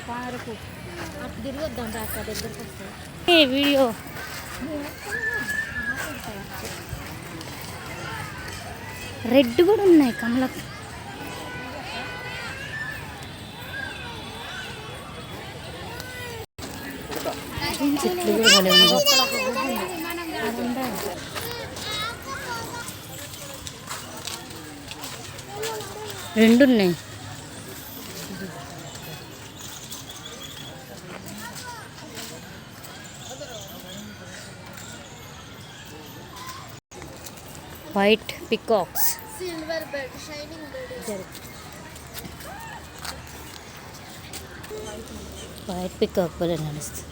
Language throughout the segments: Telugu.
పారకు అటు తిరిగి వద్దాం రా అక్కడ దగ్గరకు వస్తాయి వీడియో రెడ్ కూడా ఉన్నాయి కమలకు. చెట్లు కూడా భలే ఉంది. రెండు ఉన్నాయి. White peacocks, silver bird, shining bird. White peacock కూడా నడుస్తుంది.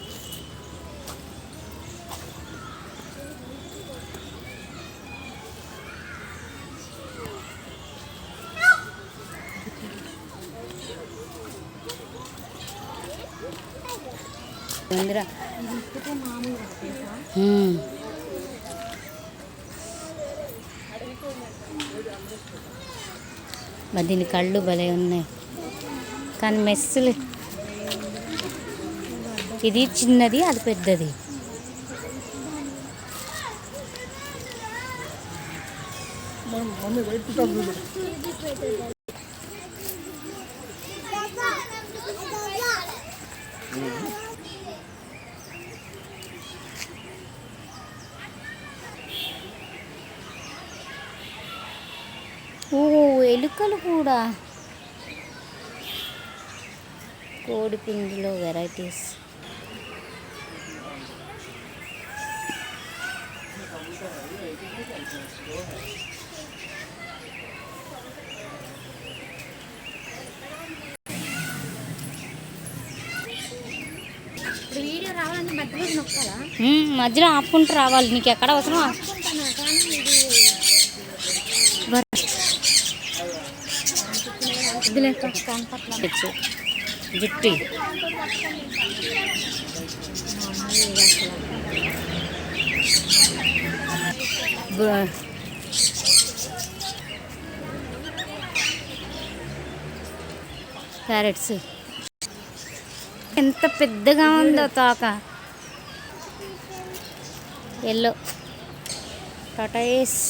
మరి దీని కళ్ళు భలే ఉన్నాయి కానీ మెస్సులు. ఇది చిన్నది, అది పెద్దది. ఓ ఎలుకలు కూడా. కోడి పుంజులో వెరైటీస్. వీడియో రావాలంటే మధ్యలో నొక్కాలా? మధ్యలో ఆపుకుంటూ రావాలి. నీకు ఎక్కడ అవసరం జుట్టి. క్యారెట్స్ ఎంత పెద్దగా ఉందో తోక. Yellow tortoise.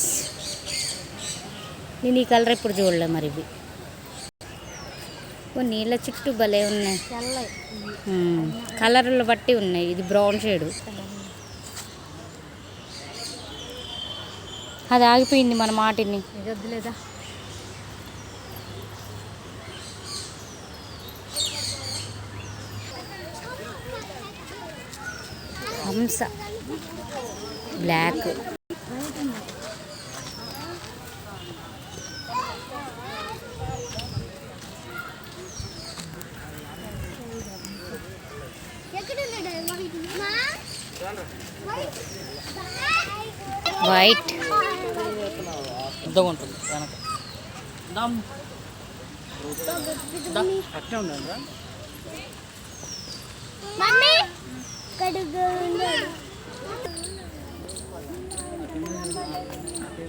నేను ఈ కలర్ ఎప్పుడు చూడలే. మరి ఇవి నీళ్ళ చుట్టూ భలే ఉన్నాయి. కలర్లు బట్టి ఉన్నాయి. ఇది బ్రౌన్ షేడు. అది ఆగిపోయింది మన మాటిని. వద్దులేదా? హంస బ్లాక్. వైట్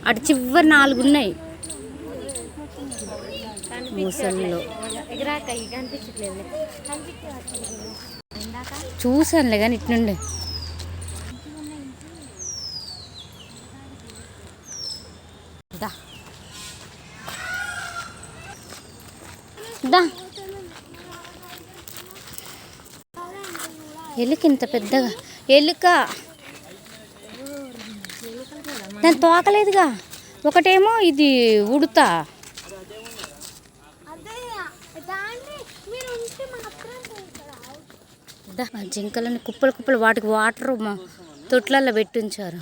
అటు చివరి 4 ఉన్నాయి ముసల్లో. చూసానులే కానీ ఇటు నుండి ఎలుక ఇంత పెద్దగా. ఎలుక దాని తోకలేదుగా. ఒకటేమో ఇది ఉడతా. జింకలని కుప్పలు కుప్పలు వాటికి వాటర్ తొట్లల్లో పెట్టించారు.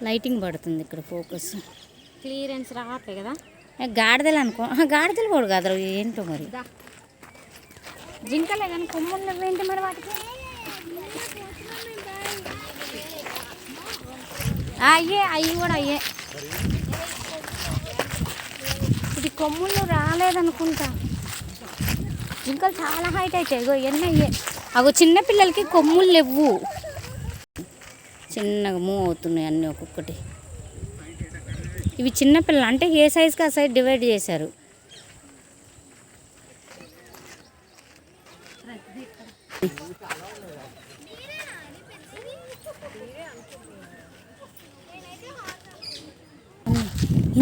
లైటింగ్ పడుతుంది ఇక్కడ. ఫోకస్ క్లియరెన్స్ రావట్లే కదా. గాడిదలు అనుకో. గాడిదలు కూడా కాదు ఏంటో మరి. జింకలే కానీ కొమ్ములు ఏంటి మరి వాటికి? అవి కూడా అయ్యే. ఇది కొమ్ములు రాలేదనుకుంటా. జింకలు చాలా హైట్ అవుతాయి. ఇగో ఇవన్నీ అయ్యే. అగో చిన్నపిల్లలకి కొమ్ములు లేవు. చిన్నగా మూవ్ అవుతున్నాయి అన్నీ ఒక్కొక్కటి. ఇవి చిన్నపిల్లలు అంటే ఏ సైజుకి ఆ సైజ్ డివైడ్ చేశారు.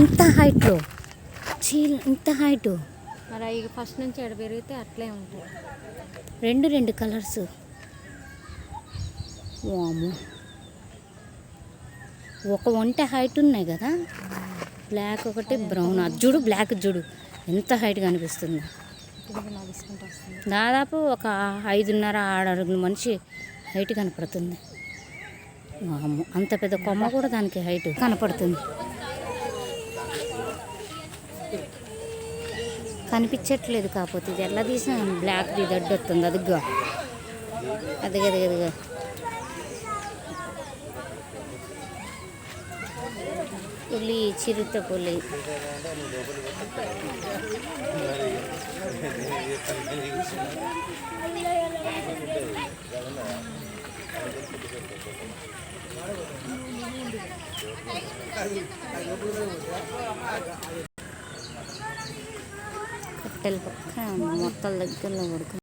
ఇంత హైట్లో చీల ఇంత హైటు మరి అవి ఫస్ట్ నుంచి ఎడ పెరిగితే అట్లే ఉంటాయి. రెండు కలర్స్. వాము, ఒక వంట హైట్ ఉన్నాయి కదా, బ్లాక్ ఒకటి బ్రౌన్. అది చూడు, బ్లాక్ చూడు ఎంత హైట్గా అనిపిస్తుందో. దాదాపు ఒక 5.5-6 అడుగుల మనిషి హైట్ కనపడుతుంది. వాము, అంత పెద్ద కొమ్మ కూడా దానికి హైట్ కనపడుతుంది. కనిపించట్లేదు, కాకపోతే ఇది ఎలా తీసినా బ్లాక్ది దడ్డు వస్తుంది. అదిగా అదిగా పులి, చిరుత పులి. కట్టెల పక్క మొక్కల దగ్గరలో పడుకుంది.